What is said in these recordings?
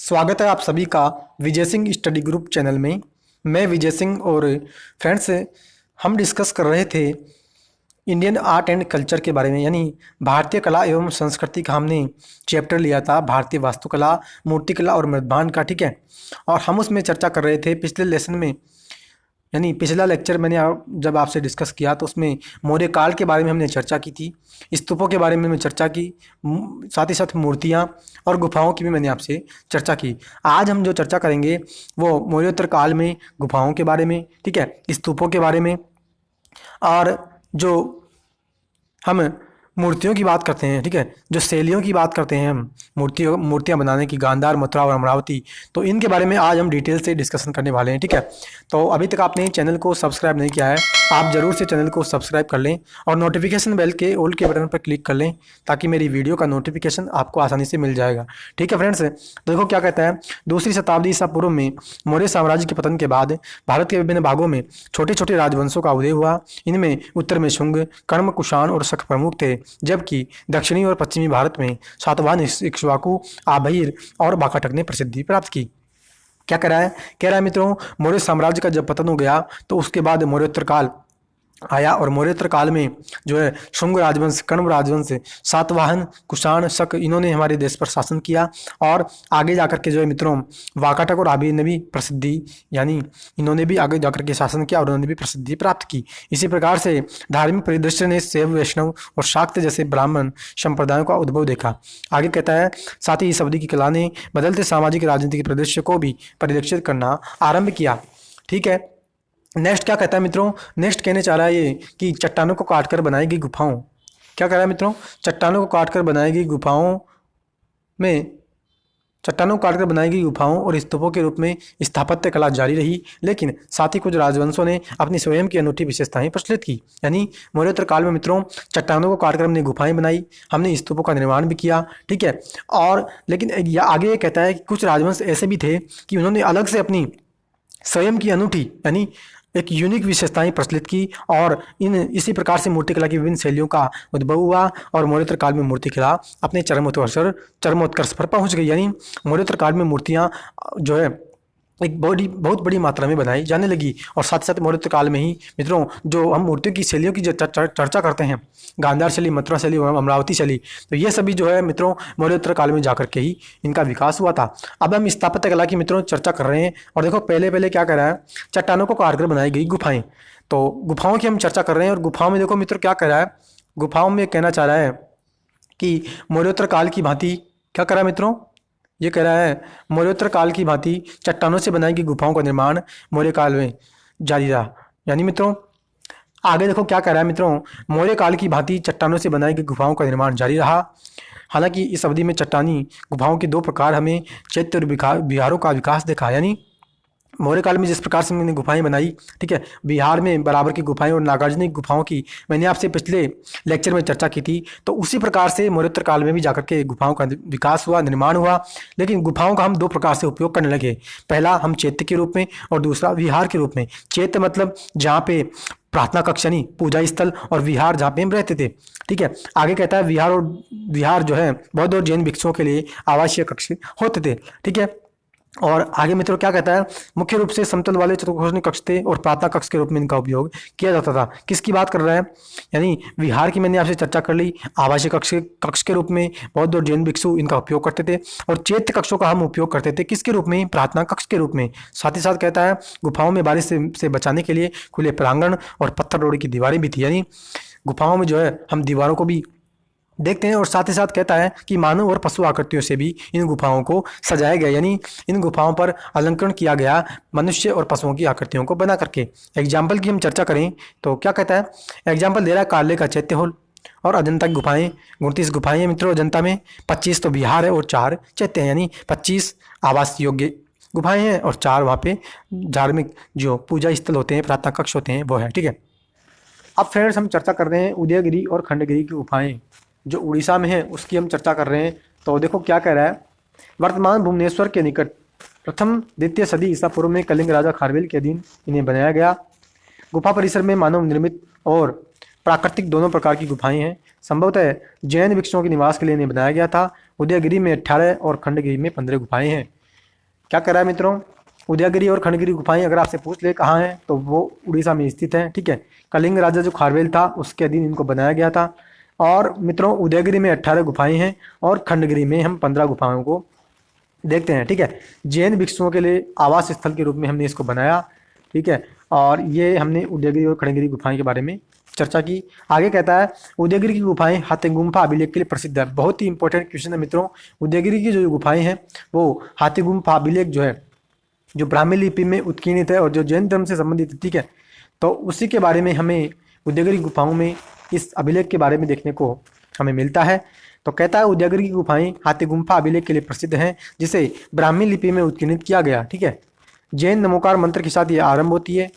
स्वागत है आप सभी का Vijay Singh study group channel में। मैं विजय सिंह और फ्रेंड्स हम डिस्कस कर रहे थे इंडियन आर्ट एंड कल्चर के बारे में, यानी भारतीय कला एवं संस्कृति का हमने चैप्टर लिया था, भारतीय वास्तुकला, मूर्तिकला और मृदभान का। ठीक है, और हम उसमें चर्चा कर रहे थे पिछले लेसन में, यानी पिछला लेक्चर मैंने जब आपसे डिस्कस किया तो उसमें मौर्य काल के बारे में हमने चर्चा की थी, स्तूपों के बारे में हमने चर्चा की, साथ ही साथ मूर्तियाँ और गुफाओं की भी मैंने आपसे चर्चा की। आज हम जो चर्चा करेंगे वो मौर्योत्तर काल में गुफाओं के बारे में, ठीक है, स्तूपों के बारे में, और जो हम मूर्तियों की बात करते हैं, ठीक है, जो शैलियों की बात करते हैं हम मूर्तियाँ बनाने की, गांधार, मथुरा और अमरावती, तो इनके बारे में आज हम डिटेल से डिस्कशन करने वाले हैं। ठीक है, तो अभी तक आपने चैनल को सब्सक्राइब नहीं किया है, आप ज़रूर से चैनल को सब्सक्राइब कर लें और नोटिफिकेशन बेल के ऑल के बटन पर क्लिक कर लें ताकि मेरी वीडियो का नोटिफिकेशन आपको आसानी से मिल जाएगा। ठीक है फ्रेंड्स, देखो क्या कहता है, दूसरी शताब्दी ईसा पूर्व में मौर्य साम्राज्य के पतन के बाद भारत के विभिन्न भागों में छोटे छोटे राजवंशों का उदय हुआ। इनमें उत्तर में शुंग, कर्ण, कुषाण और शक प्रमुख थे, जबकि दक्षिणी और पश्चिमी भारत में सातवाहन, इक्ष्वाकु, आभीर और वाकाटक ने प्रसिद्धि प्राप्त की। क्या कह रहा है मित्रों, मौर्य साम्राज्य का जब पतन हो गया तो उसके बाद मौर्योत्तर काल आया, और मौर्योत्तर काल में जो है शुंग राजवंश, कण्व राजवंश, सातवाहन, कुषाण, शक, इन्होंने हमारे देश पर शासन किया। और आगे जाकर के जो है मित्रों वाकाटक और आभीर ने भी प्रसिद्धि, यानी इन्होंने भी आगे जाकर के शासन किया और उन्होंने भी प्रसिद्धि प्राप्त की। इसी प्रकार से धार्मिक परिदृश्य ने शैव, वैष्णव और शाक्त जैसे ब्राह्मण संप्रदायों का उद्भव देखा। आगे कहता है, साथ ही इस अवधि की कला ने बदलते सामाजिक राजनीतिक परिदृश्य को भी परिलक्षित करना आरंभ किया। ठीक है, नेक्स्ट क्या कहता है मित्रों, नेक्स्ट कहने चाह रहा है ये कि चट्टानों को काटकर बनाई गई गुफाओं, क्या कह रहा है मित्रों, चट्टानों को काटकर बनाई गई गुफाओं में, चट्टानों को काटकर बनाई गई गुफाओं और स्तूपों के रूप में स्थापत्य कला जारी रही, लेकिन साथ ही कुछ राजवंशों ने अपनी स्वयं की अनूठी विशेषताएं प्रचलित की। यानी मौर्योत्तर काल में मित्रों चट्टानों को काटकर हमने गुफाएं बनाई, हमने स्तूपों का निर्माण भी किया। ठीक है, और लेकिन आगे ये कहता है कि कुछ राजवंश ऐसे भी थे कि उन्होंने अलग से अपनी स्वयं की अनूठी, यानी एक यूनिक विशेषताएं प्रचलित की, और इसी प्रकार से मूर्तिकला की विभिन्न शैलियों का उद्भव हुआ और मौर्योत्तर काल में मूर्तिकला अपने चरमोत्कर्ष पर पहुंच गई। यानी मौर्योत्तर काल में मूर्तियां जो है एक बहुत बड़ी मात्रा में बनाई जाने लगी, और साथ साथ मौर्योत्तर काल में ही मित्रों जो हम मूर्तियों की शैलियों की जो चर्चा करते हैं, गांधार शैली, मथुरा शैली, अमरावती शैली, तो ये सभी जो है मित्रों मौर्योत्तर काल में जाकर के ही इनका विकास हुआ था। अब हम स्थापत्य कला की मित्रों चर्चा कर रहे हैं, और देखो पहले क्या कह रहा है, चट्टानों को काटकर बनाई गई गुफाएं, तो गुफाओं की हम चर्चा कर रहे हैं। और गुफाओं में देखो मित्रों क्या कह रहा है, गुफाओं में कहना चाह रहा है कि मौर्योत्तर काल की भांति, क्या कह रहा है मित्रों, ये कह रहा है मौर्योत्तर काल की भांति चट्टानों से बनाई गई गुफाओं का निर्माण मौर्य काल में जारी रहा। यानी मित्रों आगे देखो क्या कह रहा है मित्रों, मौर्य काल की भांति चट्टानों से बनाई गई गुफाओं का निर्माण जारी रहा। हालांकि इस अवधि में चट्टानी गुफाओं के दो प्रकार, हमें चैत्य और विहारों का विकास देखा। यानी मौर्य काल में जिस प्रकार से मैंने गुफाएं बनाई, ठीक है, बिहार में बराबर की गुफाएं और नागार्जुन की गुफाओं की मैंने आपसे पिछले लेक्चर में चर्चा की थी, तो उसी प्रकार से मौर्योत्तर काल में भी जाकर के गुफाओं का विकास हुआ, निर्माण हुआ। लेकिन गुफाओं का हम दो प्रकार से उपयोग करने लगे, पहला हम चैत्य के रूप में और दूसरा विहार के रूप में। चैत्य मतलब जहाँ पे प्रार्थना कक्ष यानी पूजा स्थल, और विहार जहाँ पे हम रहते थे। ठीक है, आगे कहता है विहार जो है बौद्ध और जैन भिक्षुओं के लिए आवासीय कक्ष होते थे। ठीक है, और आगे मित्रों क्या कहता है, मुख्य रूप से समतल वाले चतुर्कोणीय कक्ष थे और प्रार्थना कक्ष के रूप में इनका उपयोग किया जाता था। किसकी बात कर रहा है, यानी विहार की मैंने आपसे चर्चा कर ली, आवासीय कक्ष के रूप में बौद्ध और जैन भिक्षु इनका उपयोग करते थे, और चैत्य कक्षों का हम उपयोग करते थे किसके रूप में, प्रार्थना कक्ष के रूप में। साथ ही साथ कहता है गुफाओं में बारिश से बचाने के लिए खुले प्रांगण और पत्थर रोड़ी की दीवारें भी थी। यानी गुफाओं में जो है हम दीवारों को भी देखते हैं, और साथ ही साथ कहता है कि मानव और पशु आकृतियों से भी इन गुफाओं को सजाया गया, यानी इन गुफाओं पर अलंकरण किया गया मनुष्य और पशुओं की आकृतियों को बना करके। एग्जाम्पल की हम चर्चा करें तो क्या कहता है, एग्जाम्पल दे रहा है काले का चैत्य होल और अजंता की गुफाएं। 29 गुफाएं हैं मित्रों अजंता में, 25 तो बिहार है और 4 चैत्य हैं, यानी 25 आवास योग्य गुफाएं हैं और 4 वहाँ पे धार्मिक जो पूजा स्थल होते हैं, प्रार्थना कक्ष होते हैं, वो है। ठीक है, अब फ्रेंड्स हम चर्चा कर रहे हैं उदयगिरी और खंडगिरी की गुफाएं जो उड़ीसा में है, उसकी हम चर्चा कर रहे हैं। तो देखो क्या कह रहा है, वर्तमान भुवनेश्वर के निकट प्रथम द्वितीय सदी ईसा पूर्व में कलिंग राजा खारवेल के अधीन इन्हें बनाया गया। गुफा परिसर में मानव निर्मित और प्राकृतिक दोनों प्रकार की गुफाएं हैं। संभवतः जैन भिक्षुओं के निवास के लिए इन्हें बनाया गया था। उदयगिरी में 18 और खंडगिरी में 15 गुफाएं हैं। क्या कह रहा है मित्रों, उदयगिरी और खंडगिरी गुफाएं अगर आपसे पूछ ले कहाँ हैं तो वो उड़ीसा में स्थित है। ठीक है, कलिंग राजा जो खारवेल था उसके अधीन इनको बनाया गया था। और मित्रों उदयगिरी में 18 गुफाएं हैं और खंडगिरी में हम 15 गुफाओं को देखते हैं। ठीक है, जैन भिक्षुओं के लिए आवास स्थल के रूप में हमने इसको बनाया। ठीक है, और ये हमने उदयगिरी और खंडगिरी गुफाएं के बारे में चर्चा की। आगे कहता है उदयगिरी की गुफाएं हाथी गुम्फा अभिलेख के लिए प्रसिद्ध है। बहुत ही इंपॉर्टेंट क्वेश्चन है मित्रों। उदयगिरी की जो गुफाएं हैं वो हाथी गुम्फा अभिलेख जो है, जो ब्राह्मी लिपि में उत्कीर्णित है और जो जैन धर्म से संबंधित है। ठीक है, तो उसी के बारे में हमें उदयगिरी गुफाओं में इस अभिलेख के बारे में देखने को हमें मिलता है। तो कहता है उदयगिरी की गुफाएं हाथी गुम्फा अभिलेख के लिए प्रसिद्ध हैं, जिसे ब्राह्मी लिपि में उत्कीर्णित किया गया। ठीक है, जैन नमोकार मंत्र के साथ ये आरंभ होती है,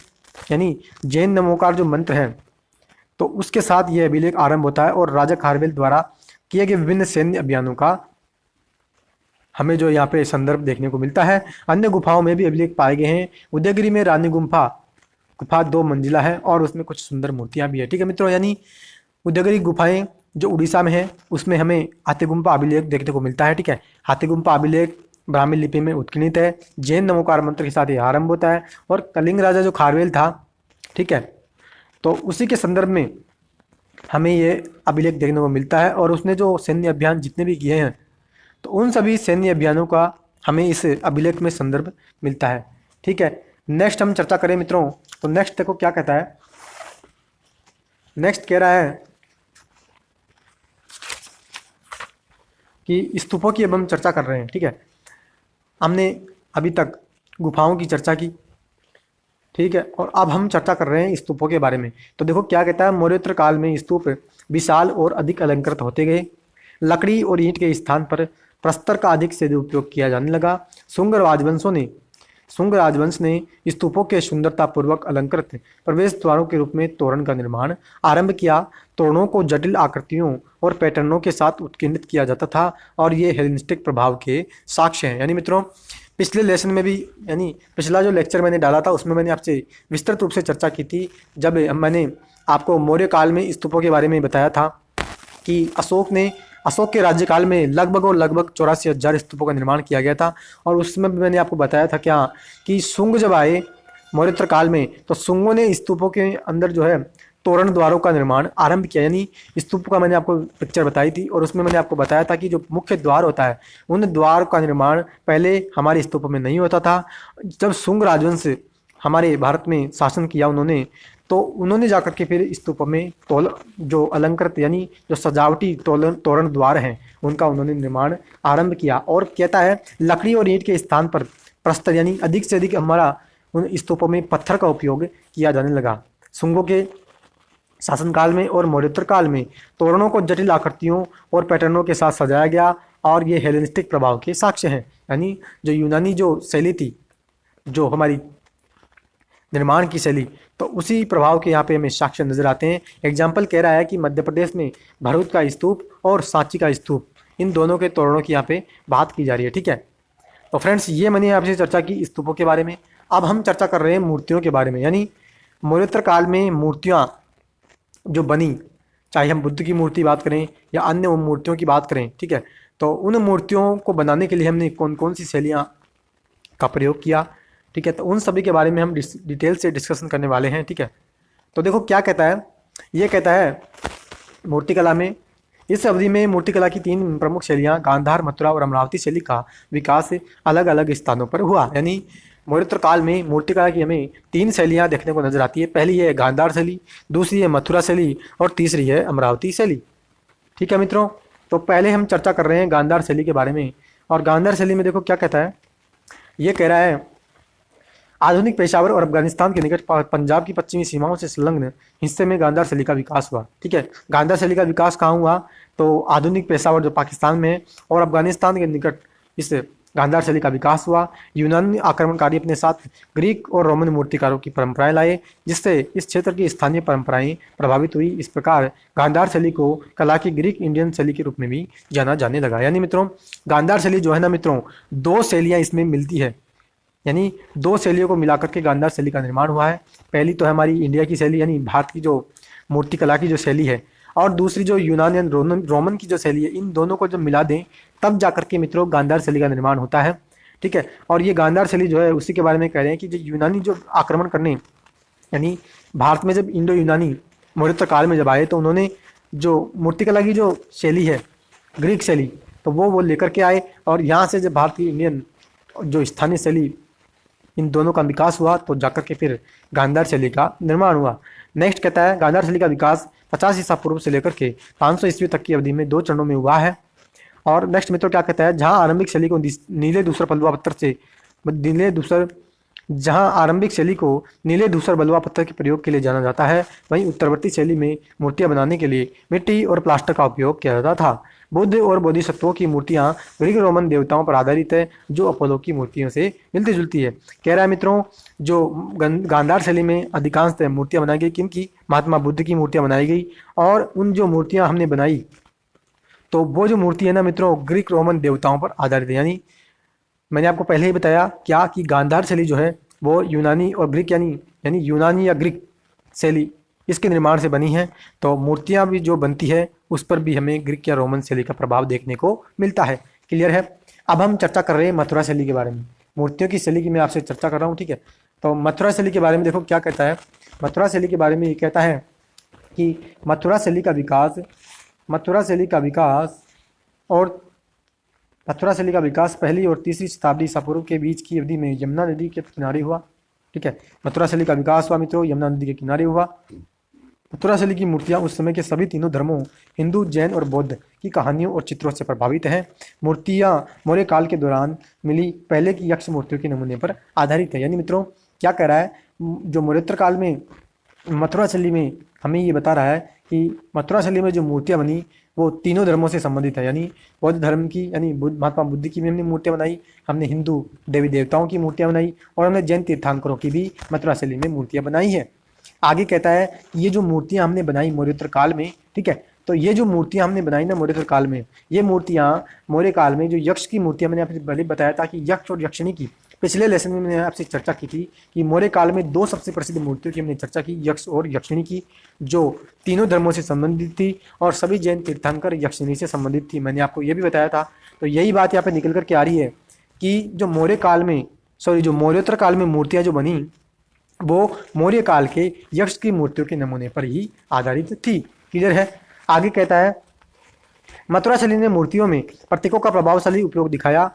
यानी जैन नमोकार जो मंत्र है तो उसके साथ ये अभिलेख आरंभ होता है और राजा खारवेल द्वारा किए गए विभिन्न सैन्य अभियानों का हमें जो यहाँ पे संदर्भ देखने को मिलता है। अन्य गुफाओं में भी अभिलेख पाए गए हैं। उदयगिरी में रानी गुम्फा गुफा 2 मंजिला है और उसमें कुछ सुंदर मूर्तियां भी है। ठीक है मित्रों, यानी उदयगिरी गुफाएं जो उड़ीसा में है उसमें हमें हाथी गुम्फा अभिलेख देखने को मिलता है। ठीक है, हाथी गुम्फा अभिलेख ब्राह्मी लिपि में उत्कीर्णित है, जैन नमोकार मंत्र के साथ ये आरंभ होता है और कलिंग राजा जो खारवेल था, ठीक है, तो उसी के संदर्भ में हमें ये अभिलेख देखने को मिलता है। और उसने जो सैन्य अभियान जितने भी किए हैं तो उन सभी सैन्य अभियानों का हमें इस अभिलेख में संदर्भ मिलता है। ठीक है, नेक्स्ट हम चर्चा करें मित्रों, तो नेक्स्ट देखो क्या कहता है। नेक्स्ट कह रहा है कि स्तूपों की अब हम चर्चा कर रहे हैं। ठीक है, हमने अभी तक गुफाओं की चर्चा की। ठीक है, और अब हम चर्चा कर रहे हैं स्तूपों के बारे में। तो देखो क्या कहता है, मौर्योत्तर काल में स्तूप विशाल और अधिक अलंकृत होते गए। लकड़ी और ईंट के स्थान पर प्रस्तर का अधिक से उपयोग किया जाने लगा। शुंग राजवंश ने स्तूपों के सुंदरतापूर्वक अलंकृत प्रवेश द्वारों के रूप में तोरण का निर्माण आरंभ किया। तोरणों को जटिल आकृतियों और पैटर्नों के साथ उत्कीर्णित किया जाता था और ये हेलेनिस्टिक प्रभाव के साक्ष्य हैं। यानी मित्रों पिछले लेसन में भी, यानी पिछला जो लेक्चर मैंने डाला था उसमें मैंने आपसे विस्तृत रूप से चर्चा की थी, जब मैंने आपको मौर्य काल में स्तूपों के बारे में बताया था कि अशोक के राज्यकाल में लगभग 84,000 स्तूपों का निर्माण किया गया था। और उसमें भी मैंने आपको बताया था क्या कि शुंग जब आए मौर्योत्तर काल में तो शुंगों ने स्तूपों के अंदर जो है तोरण द्वारों का निर्माण आरंभ किया। यानी स्तूप का मैंने आपको पिक्चर बताई थी और उसमें मैंने आपको बताया था कि जो मुख्य द्वार होता है उन द्वार का निर्माण पहले हमारे स्तूपों में नहीं होता था। जब शुंग राजवंश हमारे भारत में शासन किया उन्होंने जाकर के फिर स्तूपों में जो अलंकृत यानी जो सजावटी तोरण द्वार हैं उनका उन्होंने निर्माण आरंभ किया। और कहता है लकड़ी और ईंट के स्थान पर प्रस्तर यानी अधिक से अधिक हमारा उन स्तूपों में पत्थर का उपयोग किया जाने लगा। शुंगों के शासनकाल में और मौर्योत्तर काल में तोरणों को जटिल आकृतियों और पैटर्नों के साथ सजाया गया और ये हेलेनिस्टिक प्रभाव के साक्ष्य हैं। यानी जो यूनानी जो शैली थी, जो हमारी निर्माण की शैली, तो उसी प्रभाव के यहाँ पे हमें साक्ष्य नजर आते हैं। एग्जाम्पल कह रहा है कि मध्य प्रदेश में भरूच का स्तूप और सांची का स्तूप, इन दोनों के तोरणों की यहाँ पे बात की जा रही है। ठीक है, तो फ्रेंड्स ये मैंने आपसे चर्चा की स्तूपों के बारे में। अब हम चर्चा कर रहे हैं मूर्तियों के बारे में। यानी मौर्योत्तर काल में मूर्तियाँ जो बनी, चाहे हम बुद्ध की मूर्ति बात करें या अन्य मूर्तियों की बात करें, ठीक है, तो उन मूर्तियों को बनाने के लिए हमने कौन कौन सी शैलियाँ का प्रयोग किया। ठीक है, तो उन सभी के बारे में हम डिटेल से डिस्कशन करने वाले हैं। ठीक है, तो देखो क्या कहता है, ये कहता है मूर्तिकला में इस अवधि में मूर्तिकला की 3 प्रमुख शैलियाँ गांधार, मथुरा और अमरावती शैली का विकास अलग अलग स्थानों पर हुआ। यानी मौर्योत्तर काल में मूर्तिकला की हमें 3 शैलियाँ देखने को नजर आती है। पहली है गांधार शैली, दूसरी है मथुरा शैली और तीसरी है अमरावती शैली। ठीक है मित्रों, तो पहले हम चर्चा कर रहे हैं गांधार शैली के बारे में। और गांधार शैली में देखो क्या कहता है, ये कह रहा है आधुनिक पेशावर और अफगानिस्तान के निकट पंजाब की पश्चिमी सीमाओं से संलग्न हिस्से में गांधार शैली का विकास हुआ। ठीक है, गांधार शैली का विकास कहाँ हुआ, तो आधुनिक पेशावर जो पाकिस्तान में है और अफगानिस्तान के निकट इस गांधार शैली का विकास हुआ। यूनानी आक्रमणकारी अपने साथ ग्रीक और रोमन मूर्तिकारों की परंपराएं लाए, जिससे इस क्षेत्र की स्थानीय परंपराएं प्रभावित हुई। इस प्रकार गांधार शैली को कला की ग्रीक इंडियन शैली के रूप में भी जाना जाने लगा। यानी मित्रों गांधार शैली जो है ना मित्रों, 2 शैलियाँ इसमें मिलती है, यानी 2 शैलियों को मिलाकर के गांधार शैली का निर्माण हुआ है। पहली तो है हमारी इंडिया की शैली यानी भारत की जो मूर्तिकला की जो शैली है, और दूसरी जो यूनानी रोमन की जो शैली है, इन दोनों को जब मिला दें तब जाकर के मित्रों गांधार शैली का निर्माण होता है। ठीक है। और ये गांधार शैली जो है उसी के बारे में कह रहे हैं कि जो यूनानी जो आक्रमण करने यानी भारत में जब इंडो यूनानी मौर्योत्तर काल में जब आए तो उन्होंने जो मूर्तिकला की जो शैली है ग्रीक शैली, तो वो लेकर के आए और यहाँ से जब भारतीय इंडियन जो स्थानीय शैली इन दोनों का विकास हुआ तो जाकर के फिर गांधार शैली का निर्माण हुआ। नेक्स्ट कहता है गांधार शैली का विकास 50 ईसा पूर्व से लेकर के 500 ईस्वी तक की अवधि में 2 चरणों में हुआ है। और नेक्स्ट मित्रों क्या कहता है, जहाँ आरंभिक शैली को नीले धूसर बलुआ पत्थर से नीले धूसर जहाँ आरंभिक शैली को नीले धूसर बलुआ पत्थर के प्रयोग के लिए जाना जाता है, वहीं उत्तरवर्ती शैली में मूर्तियां बनाने के लिए मिट्टी और प्लास्टर का उपयोग किया जाता था। बुद्ध और बोधिसत्वों की मूर्तियां ग्रीक रोमन देवताओं पर आधारित है, जो अपोलो की मूर्तियों से मिलती जुलती है। कह रहा है मित्रों, जो गांधार शैली में अधिकांश मूर्तियां बनाई गई किनकी, महात्मा बुद्ध की मूर्तियां बनाई गई। और उन जो मूर्तियां हमने बनाई तो वो जो मूर्ति है ना मित्रों, ग्रीक रोमन देवताओं पर आधारित है। यानी मैंने आपको पहले ही बताया क्या कि गांधार शैली जो है वो यूनानी और ग्रीक यानी यूनानी या ग्रीक शैली इसके निर्माण से बनी है। तो मूर्तियां भी जो बनती है उस पर भी हमें ग्रीक या रोमन शैली का प्रभाव देखने को मिलता है। क्लियर है। अब हम चर्चा कर रहे हैं मथुरा शैली के बारे में। मूर्तियों की शैली की मैं आपसे चर्चा कर रहा हूँ, ठीक है। तो मथुरा शैली के बारे में देखो क्या कहता है। मथुरा शैली के बारे में ये कहता है कि मथुरा शैली का विकास पहली और तीसरी शताब्दी ईसा पूर्व के बीच की अवधि में यमुना नदी के किनारे हुआ, ठीक है। मथुरा शैली का विकास हुआ मित्रों यमुना नदी के किनारे हुआ। मथुरा शैली की मूर्तियां उस समय के सभी तीनों धर्मों हिंदू, जैन और बौद्ध की कहानियों और चित्रों से प्रभावित हैं। मूर्तियां मौर्य काल के दौरान मिली पहले की यक्ष मूर्तियों के नमूने पर आधारित है। यानी मित्रों क्या कह रहा है, जो मौर्योत्तर काल में मथुरा शैली में हमें ये बता रहा है कि मथुरा शैली में जो मूर्तियां बनी वो तीनों धर्मों से संबंधित है। यानी बौद्ध धर्म की यानी महात्मा बुद्ध की भी हमने मूर्तियां बनाई, हमने हिंदू देवी देवताओं की मूर्तियां बनाई और हमने जैन तीर्थंकरों की भी मथुरा शैली में मूर्तियां बनाई है। आगे कहता है ये जो मूर्तियां हमने बनाई मौर्योत्तर काल में, ठीक है, तो ये जो मूर्तियां हमने बनाई ना मौर्योत्तर काल में, ये मूर्तियां मौर्य काल में जो यक्ष की मूर्तियां मैंने आपसे पहले बताया था कि यक्ष और यक्षिणी की पिछले लेसन में मैंने आपसे चर्चा की थी कि मौर्य काल में 2 सबसे प्रसिद्ध मूर्तियों की हमने चर्चा की, यक्ष और यक्षिणी की, जो तीनों धर्मों से संबंधित थी और सभी जैन तीर्थंकर यक्षिणी से संबंधित थी। मैंने आपको ये भी बताया था। तो यही बात यहाँ पे निकल करके आ रही है कि जो मौर्योत्तर काल में मूर्तियां जो बनी वो मौर्य काल के यक्ष की मूर्तियों के नमूने पर ही आधारित थी। क्लियर है। आगे कहता है मथुरा शैली ने मूर्तियों में प्रतीकों का प्रभावशाली उपयोग दिखाया।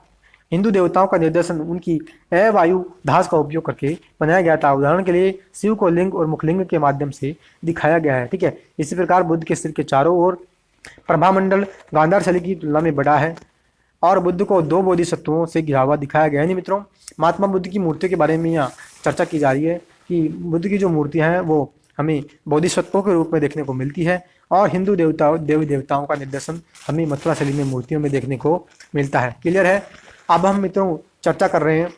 हिंदू देवताओं का निर्देशन उनकी अवायु धास का उपयोग करके बनाया गया था। उदाहरण के लिए शिव को लिंग और मुखलिंग के माध्यम से दिखाया गया है, ठीक है। इसी प्रकार बुद्ध के सिर के चारों ओर प्रभामंडल गांधार शैली की तुलना में बड़ा है और बुद्ध को 2 बोधिसत्वों से घिरा हुआ दिखाया गया है। नहीं मित्रों, महात्मा बुद्ध की मूर्तियों के बारे में यहाँ चर्चा की जा रही है कि बुद्ध की जो मूर्तियाँ हैं वो हमें बोधिसत्वों के रूप में देखने को मिलती है और हिंदू देवी देवताओं का निर्देशन हमें मथुरा शैली में मूर्तियों में देखने को मिलता है। क्लियर है। अब हम मित्रों चर्चा कर रहे हैं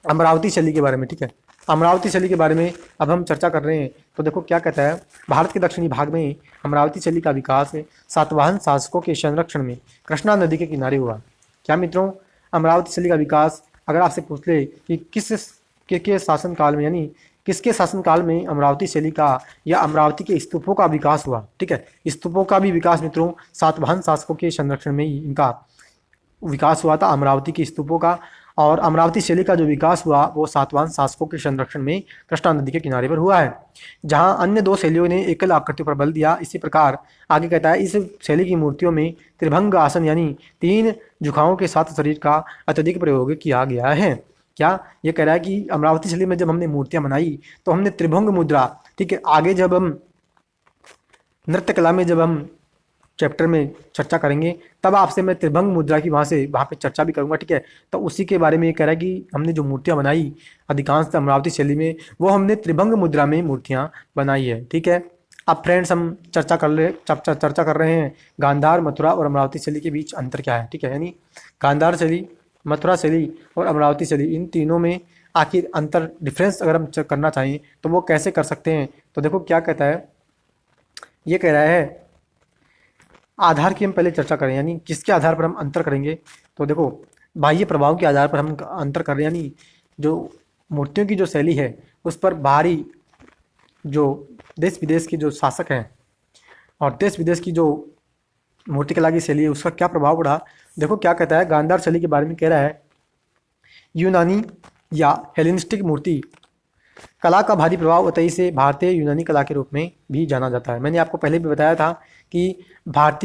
अमरावती शैली के बारे में, ठीक है। अमरावती शैली के बारे में अब हम चर्चा कर रहे हैं। तो देखो क्या कहता है, भारत के दक्षिणी भाग में अमरावती शैली का विकास सातवाहन शासकों के संरक्षण में कृष्णा नदी के किनारे हुआ। क्या मित्रों, अमरावती शैली का विकास अगर आपसे पूछ ले कि किसके शासनकाल में यानी किसके शासनकाल में अमरावती शैली का या अमरावती के स्तूपों का विकास हुआ, ठीक है। स्तूपों का भी विकास मित्रों सातवाहन शासकों के संरक्षण में ही इनका विकास हुआ था, अमरावती के स्तूपों का। और अमरावती शैली का जो विकास हुआ वो सातवाहन शासकों के संरक्षण में कृष्णा नदी के किनारे पर हुआ है, जहां अन्य 2 शैलियों ने एकल आकृतियों पर बल दिया। इसी प्रकार आगे कहता है इस शैली की मूर्तियों में त्रिभंग आसन यानी 3 झुकावों के साथ शरीर का अत्यधिक प्रयोग किया गया है। क्या ये कह रहा है कि अमरावती शैली में जब हमने मूर्तियां बनाई तो हमने त्रिभंग मुद्रा, ठीक है। आगे जब हम नृत्य कला में जब हम चैप्टर में चर्चा करेंगे तब आपसे मैं त्रिभंग मुद्रा की वहाँ पे चर्चा भी करूँगा, ठीक है। तो उसी के बारे में ये कह रहा है कि हमने जो मूर्तियाँ बनाई अधिकांश अमरावती शैली में वो हमने त्रिभंग मुद्रा में मूर्तियाँ बनाई है, ठीक है। अब फ्रेंड्स हम चर्चा कर रहे हैं गांधार, मथुरा और अमरावती शैली के बीच अंतर क्या है, ठीक है। यानी गांधार शैली, मथुरा शैली और अमरावती शैली इन तीनों में आखिर अंतर डिफरेंस अगर हम करना चाहें तो वो कैसे कर सकते हैं। तो देखो क्या कहता है, ये कह रहा है आधार की हम पहले चर्चा करें, यानी किसके आधार पर हम अंतर करेंगे। तो देखो बाह्य प्रभाव के आधार पर हम अंतर कर रहे हैं, यानी जो मूर्तियों की जो शैली है उस पर बाहरी जो देश विदेश के जो शासक हैं और देश विदेश की जो मूर्तिकला की शैली है उसका क्या प्रभाव पड़ा। देखो क्या कहता है, गांधार शैली के बारे में कह रहा है यूनानी या हेलेनिस्टिक मूर्ति कला का भारी प्रभाव उतई से भारतीय यूनानी कला के रूप में भी जाना जाता है। मैंने आपको पहले भी बताया था कि भारत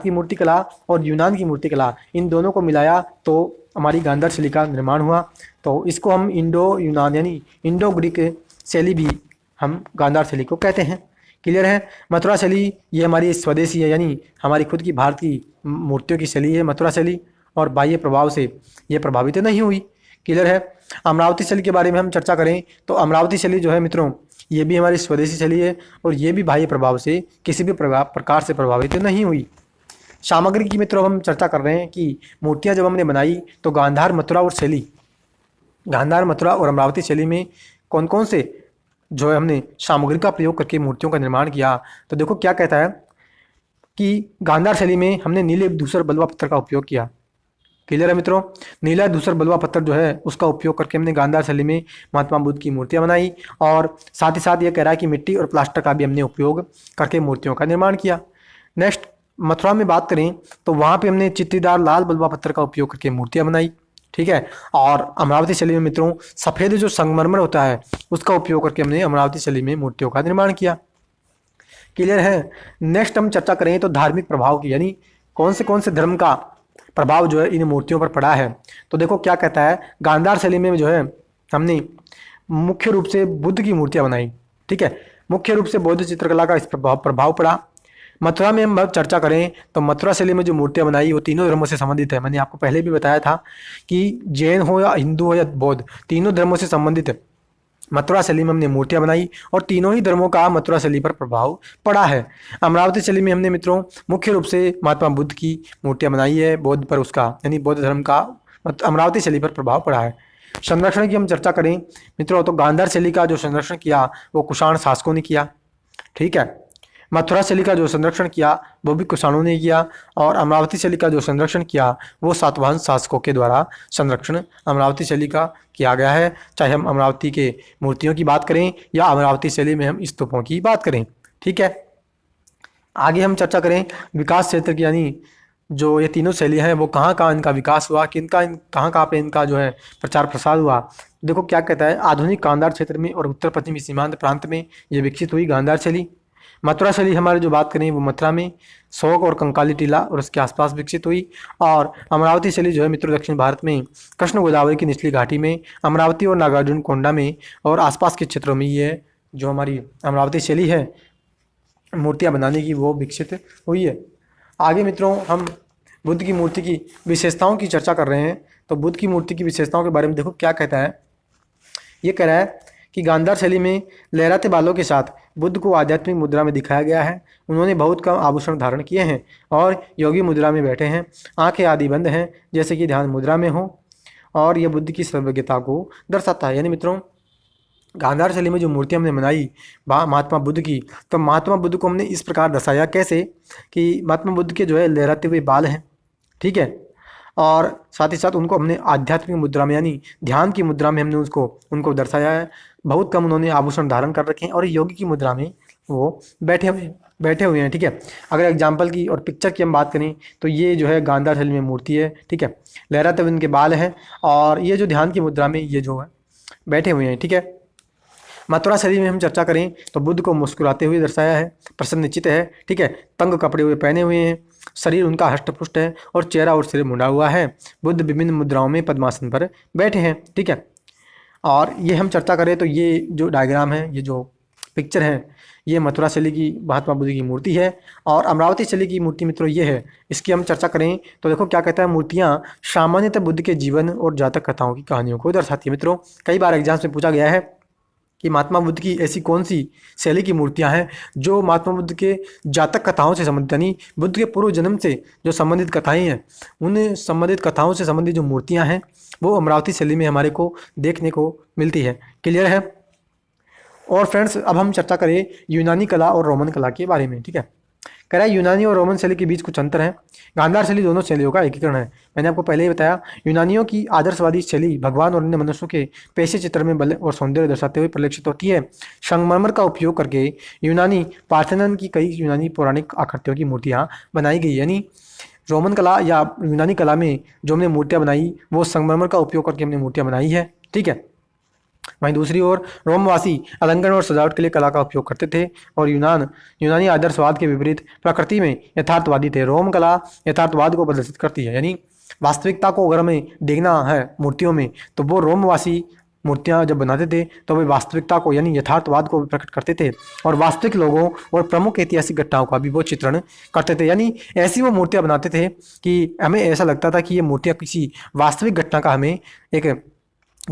की मूर्ति कला और यूनान की मूर्ति कला, इन दोनों को मिलाया तो हमारी गांधार शैली का निर्माण हुआ। तो इसको हम इंडो यूनान यानी इंडो ग्रीक शैली भी हम गांधार शैली को कहते हैं। क्लियर है। मथुरा शैली ये हमारी स्वदेशी है, यानी हमारी खुद की भारत की मूर्तियों की शैली है मथुरा शैली, और बाह्य प्रभाव से ये प्रभावित नहीं हुई। क्लियर है। अमरावती शैली के बारे में हम चर्चा करें तो अमरावती शैली जो है मित्रों, ये भी हमारी स्वदेशी शैली है और ये भी बाह्य प्रभाव से किसी भी प्रकार से प्रभावित नहीं हुई। सामग्री की मित्रों हम चर्चा कर रहे हैं कि मूर्तियां जब हमने बनाई तो गांधार, मथुरा और अमरावती शैली में कौन कौन से जो है हमने सामग्री का प्रयोग करके मूर्तियों का निर्माण किया। तो देखो क्या कहता है कि गांधार शैली में हमने नीले धूसर बलुआ पत्थर का उपयोग किया। क्लियर है मित्रों। नीला धूसर बलुआ पत्थर जो है उसका उपयोग करके हमने गांधार शैली में महात्मा बुद्ध की मूर्तियां बनाई, और साथ ही साथ ये कह रहा है कि मिट्टी और प्लास्टर का भी हमने उपयोग करके मूर्तियों का निर्माण किया। नेक्स्ट मथुरा में बात करें तो वहाँ पे हमने चित्तीदार लाल बलुआ पत्थर का उपयोग करके मूर्तियां बनाई। ठीक है। और अमरावती शैली में मित्रों सफ़ेद जो संगमरमर होता है उसका उपयोग करके हमने अमरावती शैली में मूर्तियों का निर्माण किया। क्लियर है। नेक्स्ट हम चर्चा करें तो धार्मिक प्रभाव की, यानी कौन से धर्म का प्रभाव जो है इन मूर्तियों पर पड़ा है। तो देखो क्या कहता है, गांधार शैली में जो है हमने मुख्य रूप से बुद्ध की मूर्तियां बनाई। ठीक है। मुख्य रूप से बौद्ध चित्रकला का इस प्रभाव पड़ा। मथुरा में हम चर्चा करें तो मथुरा शैली में जो मूर्तियां बनाई वो तीनों धर्मों से संबंधित है। मैंने आपको पहले भी बताया था कि जैन हो या हिंदू हो या बौद्ध, तीनों धर्मों से संबंधित है। मथुरा शैली में हमने मूर्तियां बनाई और तीनों ही धर्मों का मथुरा शैली पर प्रभाव पड़ा है। अमरावती शैली में हमने मित्रों मुख्य रूप से महात्मा बुद्ध की मूर्तियां बनाई है, बौद्ध पर उसका यानी बौद्ध धर्म का अमरावती शैली पर प्रभाव पड़ा है। संरक्षण की हम चर्चा करें मित्रों तो गांधार शैली का जो संरक्षण किया वो कुषाण शासकों ने किया। ठीक है। मथुरा शैली का जो संरक्षण किया वो भी कुषाणों ने किया, और अमरावती शैली का जो संरक्षण किया वो सातवाहन शासकों के द्वारा संरक्षण अमरावती शैली का किया गया है। चाहे हम अमरावती के मूर्तियों की बात करें या अमरावती शैली में हम स्तूपों की बात करें। ठीक है। आगे हम चर्चा करें विकास क्षेत्र की, यानी जो ये तीनों शैलियाँ हैं वो कहाँ कहाँ इनका विकास हुआ, कहाँ कहाँ पे इनका जो है प्रचार प्रसार हुआ। देखो क्या कहता है, आधुनिक गांधार क्षेत्र में और उत्तर पश्चिमी सीमांत प्रांत में ये विकसित हुई गांधार शैली। मथुरा शैली हमारे जो बात करें वो मथुरा में शोक और कंकाली टीला और उसके आसपास विकसित हुई, और अमरावती शैली जो है मित्रों दक्षिण भारत में कृष्ण गोदावरी की निचली घाटी में अमरावती और नागार्जुन कोंडा में और आसपास के क्षेत्रों में ये जो हमारी अमरावती शैली है मूर्तियाँ बनाने की वो विकसित हुई है। आगे मित्रों हम बुद्ध की मूर्ति की विशेषताओं की चर्चा कर रहे हैं। तो बुद्ध की मूर्ति की विशेषताओं के बारे में देखो क्या कहता है। ये कह रहा है कि गांधार शैली में लहराते बालों के साथ बुद्ध को आध्यात्मिक मुद्रा में दिखाया गया है। उन्होंने बहुत कम आभूषण धारण किए हैं और योगी मुद्रा में बैठे हैं। आंखें आदि बंद हैं जैसे कि ध्यान मुद्रा में हो, और यह बुद्ध की सर्वज्ञता को दर्शाता है। यानी मित्रों गांधार शैली में जो मूर्ति हमने बनाई महात्मा बुद्ध की, तो महात्मा बुद्ध को हमने इस प्रकार दर्शाया कैसे कि महात्मा बुद्ध के जो है लहराते हुए बाल हैं। ठीक है। और साथ ही साथ उनको हमने आध्यात्मिक मुद्रा में यानी ध्यान की मुद्रा में हमने उनको दर्शाया है। बहुत कम उन्होंने आभूषण धारण कर रखे हैं और योगी की मुद्रा में वो बैठे हुए हैं। ठीक है। अगर एग्जाम्पल की और पिक्चर की हम बात करें तो ये जो है गांधार शैली में मूर्ति है। ठीक है। लहराते हुए इनके बाल हैं और ये जो ध्यान की मुद्रा में ये जो है बैठे हुए हैं। ठीक है। मथुरा शैली में हम चर्चा करें तो बुद्ध को मुस्कुराते हुए दर्शाया है, प्रसन्नचित्त है। ठीक है। तंग कपड़े हुए पहने हुए हैं, शरीर उनका हष्टपुष्ट है और चेहरा और सिर मुड़ा हुआ है। बुद्ध विभिन्न मुद्राओं में पद्मासन पर बैठे हैं। ठीक है। और ये हम चर्चा करें तो ये जो डायग्राम है, ये जो पिक्चर है, ये मथुरा शैली की महात्मा बुद्ध की मूर्ति है। और अमरावती शैली की मूर्ति मित्रों ये है। इसकी हम चर्चा करें तो देखो क्या कहता है, मूर्तियाँ सामान्यतः बुद्ध के जीवन और जातक कथाओं की कहानियों को दर्शाती है। मित्रों कई बार एग्जाम्स में पूछा गया है कि महात्मा बुद्ध की ऐसी कौन सी शैली की मूर्तियां हैं जो महात्मा बुद्ध के जातक कथाओं से संबंधित, यानी बुद्ध के पूर्व जन्म से जो संबंधित कथाएं हैं उन संबंधित कथाओं से संबंधित जो मूर्तियां हैं वो अमरावती शैली में हमारे को देखने को मिलती है। क्लियर है। और फ्रेंड्स अब हम चर्चा करें यूनानी कला और रोमन कला के बारे में। ठीक है। कह रहा है यूनानी और रोमन शैली के बीच कुछ अंतर है। गांधार शैली दोनों शैलियों का एकीकरण है। मैंने आपको पहले ही बताया, यूनानियों की आदर्शवादी शैली भगवान और अन्य मनुष्यों के पेशे चित्र में बल और सौंदर्य दर्शाते हुए परिलक्षित होती है। संगमरमर का उपयोग करके यूनानी पार्थेनन की कई यूनानी पौराणिक आकृतियों की मूर्तियाँ बनाई गई। यानी रोमन कला या यूनानी कला में जो हमने मूर्तियाँ बनाई वो संगमरमर का उपयोग करके हमने मूर्तियाँ बनाई है, ठीक है। वहीं दूसरी ओर रोमवासी अलंकरण और सजावट के लिए कला का उपयोग करते थे और यूनानी आदर्शवाद के विपरीत प्रकृति में यथार्थवादी थे। रोम कला यथार्थवाद को प्रदर्शित करती है, यानी वास्तविकता को अगर हमें देखना है मूर्तियों में तो वो रोमवासी मूर्तियां जब बनाते थे तो वे वास्तविकता को यानी यथार्थवाद को भी प्रकट करते थे और वास्तविक लोगों और प्रमुख ऐतिहासिक घटनाओं का भी वो चित्रण करते थे। यानी ऐसी वो मूर्तियां बनाते थे कि हमें ऐसा लगता था कि ये मूर्तियां किसी वास्तविक घटना का हमें एक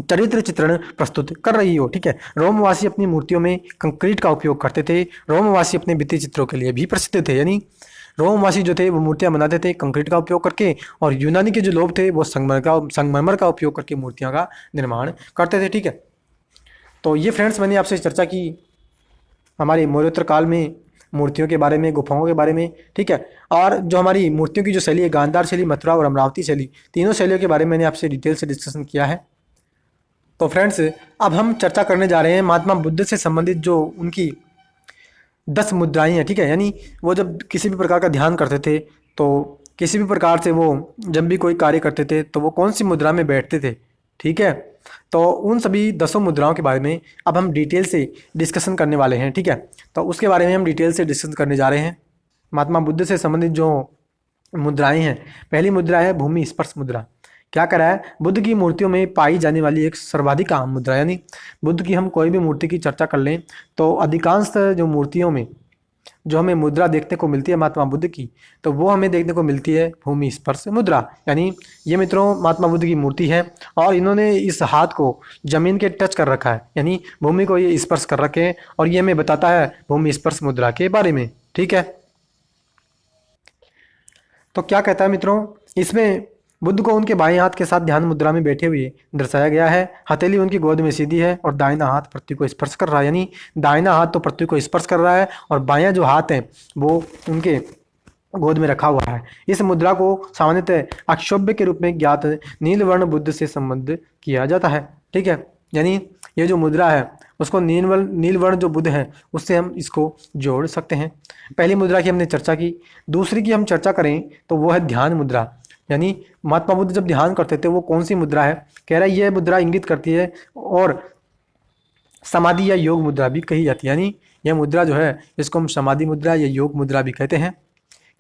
चरित्र चित्रण प्रस्तुत कर रही हो, ठीक है। रोमवासी अपनी मूर्तियों में कंक्रीट का उपयोग करते थे। रोमवासी अपने भित्ति चित्रों के लिए भी प्रसिद्ध थे, यानी रोमवासी जो थे वो मूर्तियां बनाते थे कंक्रीट का उपयोग करके और यूनानी के जो लोग थे वो संगमरमर का उपयोग करके मूर्तियां का निर्माण करते थे, ठीक है। तो ये फ्रेंड्स मैंने आपसे चर्चा की हमारे मौर्योत्तर काल में मूर्तियों के बारे में, गुफाओं के बारे में, ठीक है। और जो हमारी मूर्तियों की जो शैली है, गांधार शैली, मथुरा और अमरावती शैली, तीनों शैलियों के बारे में मैंने आपसे डिटेल से डिस्कशन किया है। तो फ्रेंड्स अब हम चर्चा करने जा रहे हैं महात्मा बुद्ध से संबंधित जो उनकी 10 मुद्राएं हैं, ठीक है। यानी वो जब किसी भी प्रकार का ध्यान करते थे तो किसी भी प्रकार से वो जब भी कोई कार्य करते थे तो वो कौन सी मुद्रा में बैठते थे, ठीक है। तो उन सभी 10 मुद्राओं के बारे में अब हम डिटेल से डिस्कशन करने वाले हैं, ठीक है। तो उसके बारे में हम डिटेल से डिस्कशन करने जा रहे हैं। महात्मा बुद्ध से संबंधित जो मुद्राएं हैं, पहली मुद्रा है भूमि स्पर्श मुद्रा। क्या करा है, बुद्ध की मूर्तियों में पाई जाने वाली एक सर्वाधिक आम मुद्रा, यानी बुद्ध की हम कोई भी मूर्ति की चर्चा कर लें तो अधिकांश जो मूर्तियों में जो हमें मुद्रा देखने को मिलती है महात्मा बुद्ध की, तो वो हमें देखने को मिलती है भूमि स्पर्श मुद्रा। यानी ये मित्रों महात्मा बुद्ध की मूर्ति है और इन्होंने इस हाथ को जमीन के टच कर रखा है, यानी भूमि को ये स्पर्श कर रखे हैं और ये हमें बताता है भूमि स्पर्श मुद्रा के बारे में, ठीक है। तो क्या कहता है मित्रों, इसमें बुद्ध को उनके बाएं हाथ के साथ ध्यान मुद्रा में बैठे हुए दर्शाया गया है। हथेली उनकी गोद में सीधी है और दाहिना हाथ पृथ्वी को स्पर्श कर रहा है, यानी दाहिना हाथ तो पृथ्वी को स्पर्श कर रहा है और बायां जो हाथ है वो उनके गोद में रखा हुआ है। इस मुद्रा को सामान्यतः अक्षोभ्य के रूप में ज्ञात नीलवर्ण बुद्ध से संबंध किया जाता है, ठीक है। यानी ये जो मुद्रा है उसको नीलवर्ण जो बुद्ध है उससे हम इसको जोड़ सकते हैं। पहली मुद्रा की हमने चर्चा की। दूसरी की हम चर्चा करें तो वो है ध्यान मुद्रा, यानी महात्मा बुद्ध जब ध्यान करते थे वो कौन सी मुद्रा है, कह रहा है यह मुद्रा इंगित करती है और समाधि या योग मुद्रा भी कही जाती है। यानी यह मुद्रा जो है इसको हम समाधि मुद्रा या योग मुद्रा भी कहते हैं।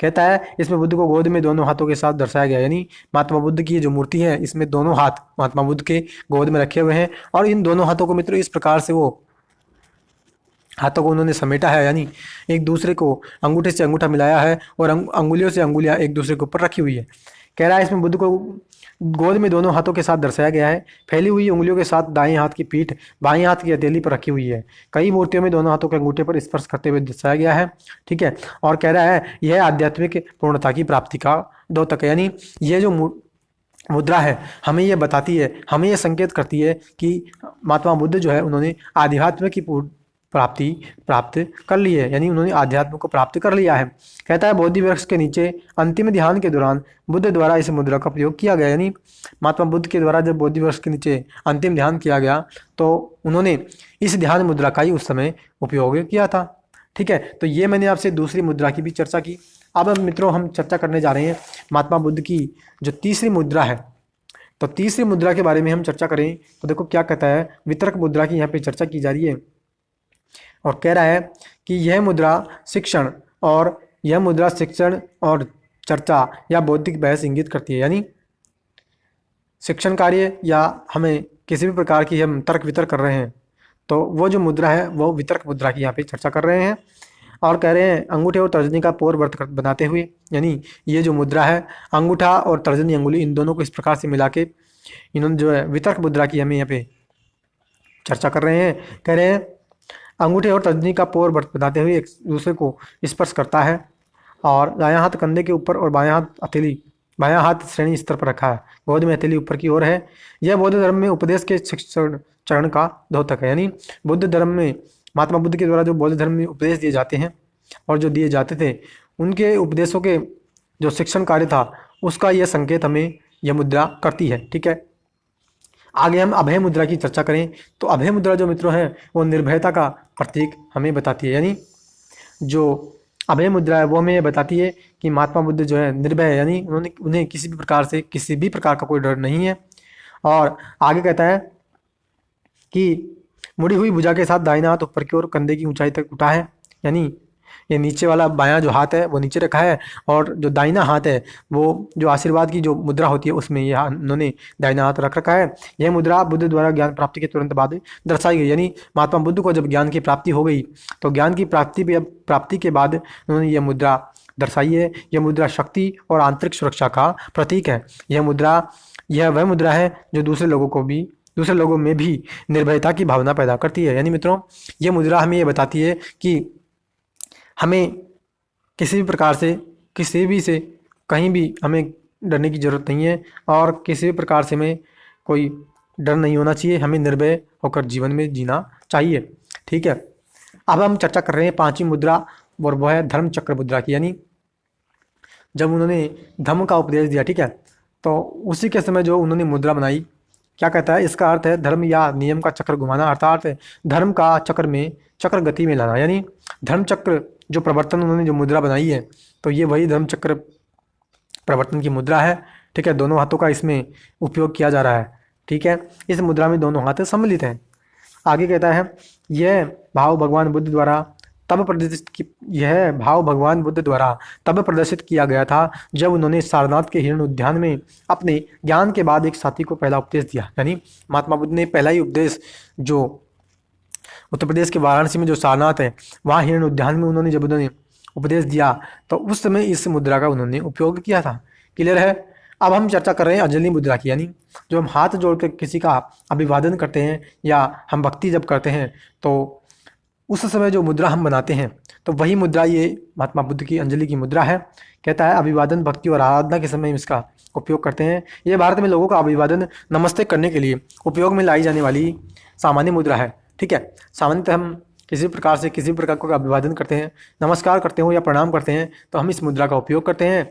कहता है इसमें बुद्ध को गोद में दोनों हाथों के साथ दर्शाया गया, यानी महात्मा बुद्ध की जो मूर्ति है इसमें दोनों हाथ महात्मा बुद्ध के गोद में रखे हुए हैं और इन दोनों हाथों को मित्रों इस प्रकार से वो हाथों को उन्होंने समेटा है, यानी एक दूसरे को अंगूठे से अंगूठा मिलाया है और अंगुलियों से अंगुलियां एक दूसरे के ऊपर रखी हुई है। कह रहा है इसमें बुद्ध को गोद में दोनों हाथों के साथ दर्शाया गया है। फैली हुई उंगलियों के साथ दाएं हाथ की पीठ बाएं हाथ की हथेली पर रखी हुई है। कई मूर्तियों में दोनों हाथों के अंगूठे पर स्पर्श करते हुए दर्शाया गया है, ठीक है। और कह रहा है यह आध्यात्मिक पूर्णता की प्राप्ति का द्योतक है, यानी यह जो मुद्रा है हमें यह बताती है, हमें यह संकेत करती है कि महात्मा बुद्ध जो है उन्होंने आध्यात्म की प्राप्ति प्राप्त कर ली है, यानी उन्होंने आध्यात्म को प्राप्त कर लिया है। कहता है बोधि वृक्ष के नीचे अंतिम ध्यान के दौरान बुद्ध द्वारा इस मुद्रा का प्रयोग किया गया, यानी महात्मा बुद्ध के द्वारा जब बोधि वृक्ष के नीचे अंतिम ध्यान किया गया तो उन्होंने इस ध्यान मुद्रा का ही उस समय उपयोग किया था, ठीक है। तो ये मैंने आपसे दूसरी मुद्रा की भी चर्चा की। अब मित्रों हम चर्चा करने जा रहे हैं महात्मा बुद्ध की जो तीसरी मुद्रा है। तो तीसरी मुद्रा के बारे में हम चर्चा करें तो देखो क्या कहता है, वितरक मुद्रा की यहाँ पे चर्चा की जा रही है और कह रहा है कि यह मुद्रा शिक्षण और चर्चा या बौद्धिक बहस इंगित करती है, यानी शिक्षण कार्य या हमें किसी भी प्रकार की हम तर्क वितर्क कर रहे हैं तो वो जो मुद्रा है वो वितर्क मुद्रा की यहाँ पे चर्चा कर रहे हैं। और कह रहे हैं अंगूठे और तर्जनी का पोर व्रत बनाते हुए, यानी ये जो मुद्रा है अंगूठा और तर्जनी अंगुली इन दोनों को इस प्रकार से मिला के इन्होंने जो है वितर्क मुद्रा की हमें यहाँ पे चर्चा कर रहे हैं। कह रहे हैं अंगूठे और तर्जनी का पोर व्रत बनाते हुए एक दूसरे को स्पर्श करता है और दायां हाथ कंधे के ऊपर और बायां हाथ श्रेणी स्तर पर रखा है, गोद में हथेली ऊपर की ओर है। यह बौद्ध धर्म में उपदेश के शिक्षण चरण का द्योतक है, यानी बुद्ध धर्म में महात्मा बुद्ध के द्वारा जो बौद्ध धर्म में उपदेश दिए जाते हैं और जो दिए जाते थे उनके उपदेशों के जो शिक्षण कार्य था उसका यह संकेत हमें यह मुद्रा करती है, ठीक है। आगे हम अभय मुद्रा की चर्चा करें तो अभय मुद्रा जो मित्रों है वो निर्भयता का प्रतीक हमें बताती है, यानी जो अभय मुद्रा है वो हमें ये बताती है कि महात्मा बुद्ध जो है निर्भय है, यानी उन्हें किसी भी प्रकार का कोई डर नहीं है। और आगे कहता है कि मुड़ी हुई भुजा के साथ दाहिना हाथ ऊपर की ओर कंधे की ऊंचाई तक उठा है, यानी ये नीचे वाला बायां जो हाथ है वो नीचे रखा है, और जो दाहिना हाथ है वो जो आशीर्वाद की जो मुद्रा होती है उसमें ये उन्होंने दाहिना हाथ रख रखा है। यह मुद्रा बुद्ध द्वारा ज्ञान प्राप्ति के तुरंत बाद दर्शाई गई, यानी महात्मा बुद्ध को जब ज्ञान की प्राप्ति हो गई तो ज्ञान की प्राप्ति के बाद उन्होंने यह मुद्रा दर्शाई है। यह मुद्रा शक्ति और आंतरिक सुरक्षा का प्रतीक है। यह वह मुद्रा है जो दूसरे लोगों में भी निर्भयता की भावना पैदा करती है। यानी मित्रों, यह मुद्रा हमें यह बताती है कि हमें किसी भी प्रकार से कहीं भी हमें डरने की ज़रूरत नहीं है, और किसी भी प्रकार से हमें कोई डर नहीं होना चाहिए। हमें निर्भय होकर जीवन में जीना चाहिए। ठीक है, अब हम चर्चा कर रहे हैं पांचवी मुद्रा, और वह है धर्म चक्र मुद्रा की। यानी जब उन्होंने धम्म का उपदेश दिया, ठीक है, तो उसी के समय जो उन्होंने मुद्रा बनाई, क्या कहता है, इसका अर्थ है धर्म या नियम का चक्र घुमाना, अर्थात धर्म का चक्र गति में लाना। यानी धर्म चक्र जो प्रवर्तन उन्होंने जो मुद्रा बनाई है, तो ये वही धर्म चक्र प्रवर्तन की मुद्रा है। ठीक है, दोनों हाथों का इसमें उपयोग किया जा रहा है। ठीक है, इस मुद्रा में दोनों हाथ सम्मिलित हैं। आगे कहता है यह भाव भगवान बुद्ध द्वारा तब प्रदर्शित किया गया था जब उन्होंने सारनाथ के हिरण उद्यान में अपने ज्ञान के बाद एक साथी को पहला उपदेश दिया। यानी महात्मा बुद्ध ने पहला ही उपदेश जो उत्तर प्रदेश के वाराणसी में जो सारनाथ है वहाँ हिरण उद्यान में जब उन्होंने उपदेश दिया तो उस समय इस मुद्रा का उन्होंने उपयोग किया था। क्लियर है। अब हम चर्चा कर रहे हैं अंजलि मुद्रा की, यानी जो हम हाथ जोड़कर किसी का अभिवादन करते हैं या हम भक्ति जब करते हैं तो उस समय जो मुद्रा हम बनाते हैं, तो वही मुद्रा ये महात्मा बुद्ध की अंजलि की मुद्रा है। कहता है अभिवादन, भक्ति और आराधना के समय हम इसका उपयोग करते हैं। ये भारत में लोगों का अभिवादन नमस्ते करने के लिए उपयोग में लाई जाने वाली सामान्य मुद्रा है। ठीक है, सामान्यतः हम किसी प्रकार का अभिवादन करते हैं, नमस्कार करते हो या प्रणाम करते हैं, तो हम इस मुद्रा का उपयोग करते हैं।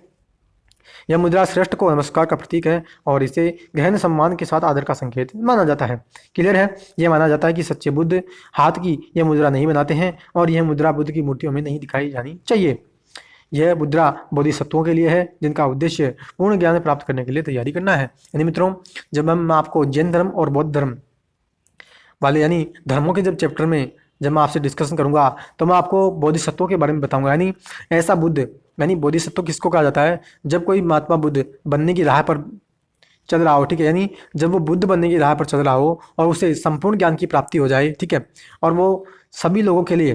यह मुद्रा श्रेष्ठ को नमस्कार का प्रतीक है और इसे गहन सम्मान के साथ आदर का संकेत माना जाता है। क्लियर है। यह माना जाता है कि सच्चे बुद्ध हाथ की यह मुद्रा नहीं बनाते हैं और यह मुद्रा बुद्ध की मूर्तियों में नहीं दिखाई जानी चाहिए। यह मुद्रा बोधिसत्वों के लिए है जिनका उद्देश्य पूर्ण ज्ञान प्राप्त करने के लिए तैयारी करना है। यानी मित्रों, जब हम आपको जैन धर्म और बौद्ध धर्म वाले यानी धर्मों के जब चैप्टर में जब मैं आपसे डिस्कशन करूंगा तो मैं आपको बोधिसत्वों के बारे में बताऊंगा। यानी ऐसा बुद्ध, यानी बोधिसत्व किसको कहा जाता है, जब कोई महात्मा बुद्ध बनने की राह पर चल रहा हो। ठीक है, यानी जब वो बुद्ध बनने की राह पर चल रहा हो और उसे संपूर्ण ज्ञान की प्राप्ति हो जाए। ठीक है, और वो सभी लोगों के लिए,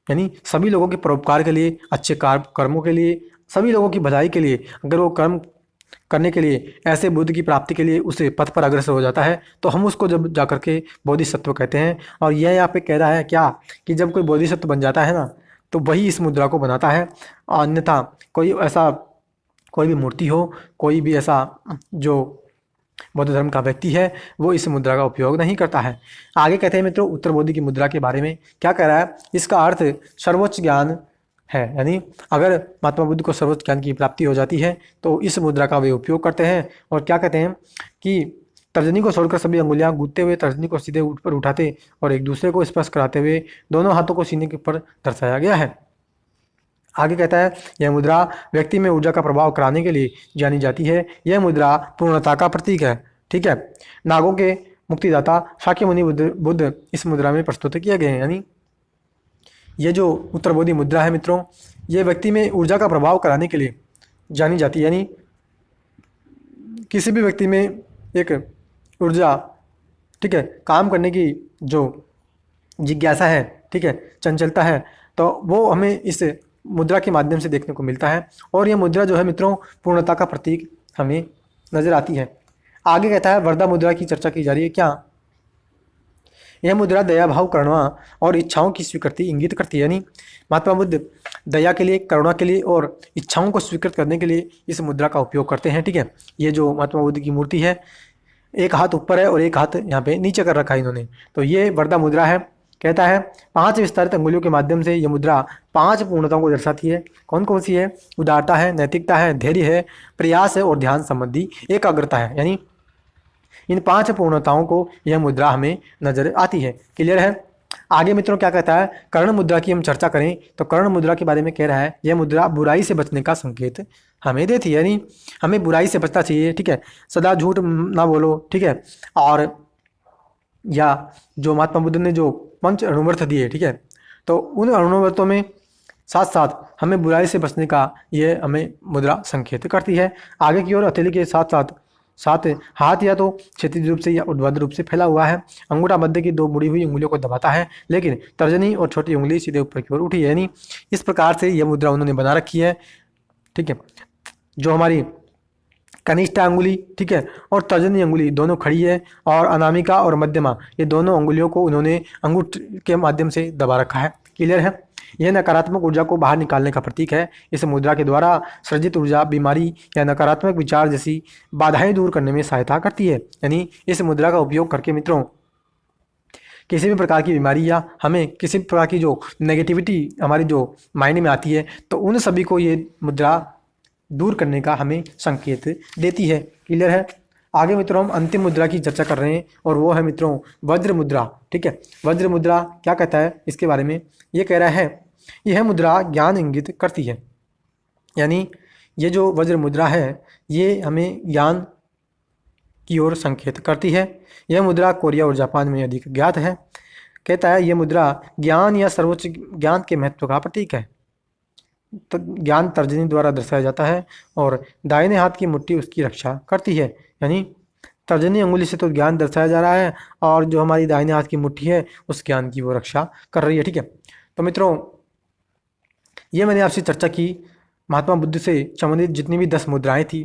यानी सभी लोगों के परोपकार के लिए, अच्छे कर्मों के लिए, सभी लोगों की भलाई के लिए अगर वो कर्म करने के लिए ऐसे बुद्ध की प्राप्ति के लिए उसे पथ पर अग्रसर हो जाता है तो हम उसको जब जाकर के बोधिसत्व कहते हैं। और यह यहाँ पे कह रहा है क्या कि जब कोई बोधिसत्व बन जाता है ना तो वही इस मुद्रा को बनाता है, अन्यथा कोई भी मूर्ति हो, कोई भी ऐसा जो बौद्ध धर्म का व्यक्ति है वो इस मुद्रा का उपयोग नहीं करता है। आगे कहते हैं मित्रों उत्तर बोधि की मुद्रा के बारे में। क्या कह रहा है, इसका अर्थ सर्वोच्च ज्ञान है। यानी अगर महात्मा बुद्ध को सर्वोच्च ज्ञान की प्राप्ति हो जाती है तो इस मुद्रा का वे उपयोग करते हैं। और क्या कहते हैं कि तर्जनी को छोड़कर सभी अंगुलियां गूंथते हुए तर्जनी को सीधे ऊपर पर उठाते और एक दूसरे को स्पर्श कराते हुए दोनों हाथों को सीने के ऊपर दर्शाया गया है। आगे कहता है यह मुद्रा व्यक्ति में ऊर्जा का प्रभाव कराने के लिए जानी जाती है। यह मुद्रा पूर्णता का प्रतीक है। ठीक है, नागों के मुक्तिदाता शाक्य मुनि बुद्ध इस मुद्रा में प्रस्तुत किए गए हैं। यानी ये जो उत्तरबोधि मुद्रा है मित्रों, ये व्यक्ति में ऊर्जा का प्रभाव कराने के लिए जानी जाती है। यानी किसी भी व्यक्ति में एक ऊर्जा, ठीक है, काम करने की जो जिज्ञासा है, ठीक है, चंचलता है, तो वो हमें इस मुद्रा के माध्यम से देखने को मिलता है। और ये मुद्रा जो है मित्रों पूर्णता का प्रतीक हमें नजर आती है। आगे कहता है वरदा मुद्रा की चर्चा की जा रही है। क्या यह मुद्रा दया भाव, करुणा और इच्छाओं की स्वीकृति इंगित करती है। यानी महात्मा बुद्ध दया के लिए, करुणा के लिए और इच्छाओं को स्वीकृत करने के लिए इस मुद्रा का उपयोग करते हैं। ठीक है, ये जो महात्मा बुद्ध की मूर्ति है, एक हाथ ऊपर है और एक हाथ यहाँ पे नीचे कर रखा है इन्होंने, तो ये वरदा मुद्रा है। कहता है 5 विस्तारित अंगुलियों के माध्यम से यह मुद्रा 5 पूर्णताओं को दर्शाती है। कौन कौन सी है? उदारता है, नैतिकता है, धैर्य है, प्रयास है और ध्यान संबंधी एकाग्रता है। यानी इन 5 पूर्णताओं को यह मुद्रा हमें नजर आती है। क्लियर है। आगे मित्रों क्या कहता है, कर्ण मुद्रा की हम चर्चा करें तो कर्ण मुद्रा के बारे में कह रहा है, यह मुद्रा बुराई से बचने का संकेत हमें देती है, यानी हमें बुराई से बचना चाहिए, ठीक है, सदा झूठ ना बोलो, ठीक है, और या जो महात्मा बुद्ध ने जो पंच अणुव्रत दिए, ठीक है, तो उन अणुव्रतों में साथ साथ हमें बुराई से बचने का ये हमें मुद्रा संकेत करती है। आगे की ओर हथेली के साथ साथ साथ हाथ या तो क्षैतिज रूप से या ऊर्ध्वाधर रूप से फैला हुआ है, अंगूठा मध्य की दो मुड़ी हुई उंगलियों को दबाता है, लेकिन तर्जनी और छोटी उंगली सीधे ऊपर की ओर उठी है, यानी इस प्रकार से यह मुद्रा उन्होंने बना रखी है, ठीक है। जो हमारी कनिष्ठा अंगुली, ठीक है, और तर्जनी अंगुली दोनों खड़ी है, और अनामिका और मध्यमा ये दोनों अंगुलियों को उन्होंने अंगूठ के माध्यम से दबा रखा है। क्लियर है। यह नकारात्मक ऊर्जा को बाहर निकालने का प्रतीक है। इस मुद्रा के द्वारा सृजित ऊर्जा बीमारी या नकारात्मक विचार जैसी बाधाएं दूर करने में सहायता करती है। यानी इस मुद्रा का उपयोग करके मित्रों किसी भी प्रकार की बीमारी या हमें किसी भी प्रकार की जो नेगेटिविटी हमारी जो माइंड में आती है, तो उन सभी को ये मुद्रा दूर करने का हमें संकेत देती है। क्लियर है। आगे मित्रों हम अंतिम मुद्रा की चर्चा कर रहे हैं, और वो है मित्रों वज्र मुद्रा। ठीक है, वज्र मुद्रा क्या कहता है इसके बारे में, ये कह रहा है यह मुद्रा ज्ञान इंगित करती है। यानी ये जो वज्र मुद्रा है ये हमें ज्ञान की ओर संकेत करती है। यह मुद्रा कोरिया और जापान में अधिक ज्ञात है। कहता है यह मुद्रा ज्ञान या सर्वोच्च ज्ञान के महत्व का प्रतीक है। तो ज्ञान तर्जनी द्वारा दर्शाया जाता है, और दाहिने हाथ की मुट्ठी उसकी रक्षा करती है। यानी तर्जनी अंगुली से तो ज्ञान दर्शाया जा रहा है, और जो हमारी दाहिने हाथ की मुट्ठी है उस ज्ञान की वो रक्षा कर रही है। ठीक है, तो मित्रों ये मैंने आपसे चर्चा की महात्मा बुद्ध से संबंधित जितनी भी 10 मुद्राएं थी,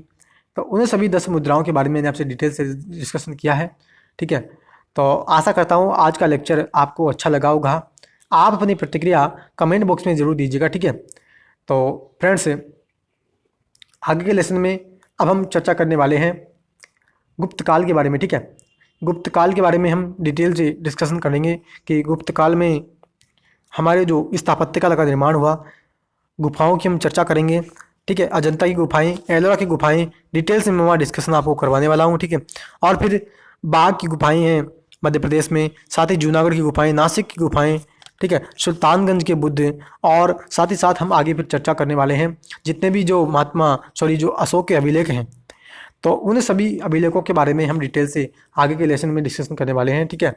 तो उन सभी 10 मुद्राओं के बारे में मैंने आपसे डिटेल से डिस्कशन किया है। ठीक है, तो आशा करता हूँ आज का लेक्चर आपको अच्छा लगा होगा। आप अपनी प्रतिक्रिया कमेंट बॉक्स में ज़रूर दीजिएगा। ठीक है, तो फ्रेंड्स आगे के लेसन में अब हम चर्चा करने वाले हैं गुप्त काल के बारे में। ठीक है, गुप्त काल के बारे में हम डिटेल से डिस्कशन करेंगे कि गुप्त काल में हमारे जो स्थापत्य कला का निर्माण हुआ, गुफाओं की हम चर्चा करेंगे। ठीक है, अजंता की गुफाएं, एलोरा की गुफाएं, डिटेल से मैं वहाँ डिस्कशन आपको करवाने वाला हूँ। ठीक है, और फिर बाघ की गुफाएं हैं मध्य प्रदेश में, साथ ही जूनागढ़ की गुफाएं, नासिक की गुफाएं, ठीक है, सुल्तानगंज के बुद्ध, और साथ ही साथ हम आगे फिर चर्चा करने वाले हैं जितने भी जो जो अशोक के अभिलेख हैं, तो उन सभी अभिलेखों के बारे में हम डिटेल से आगे के लेसन में डिस्कशन करने वाले हैं। ठीक है,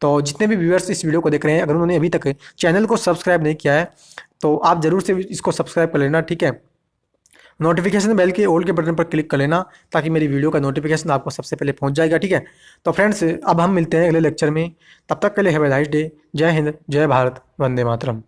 तो जितने भी व्यूअर्स इस वीडियो को देख रहे हैं, अगर उन्होंने अभी तक चैनल को सब्सक्राइब नहीं किया है तो आप ज़रूर से इसको सब्सक्राइब कर लेना। ठीक है, नोटिफिकेशन बेल के ऑल के बटन पर क्लिक कर लेना, ताकि मेरी वीडियो का नोटिफिकेशन आपको सबसे पहले पहुंच जाएगा। ठीक है, तो फ्रेंड्स अब हम मिलते हैं अगले लेक्चर में, तब तक के लिए हैव अ नाइस डे। जय हिंद, जय भारत, वंदे मातरम।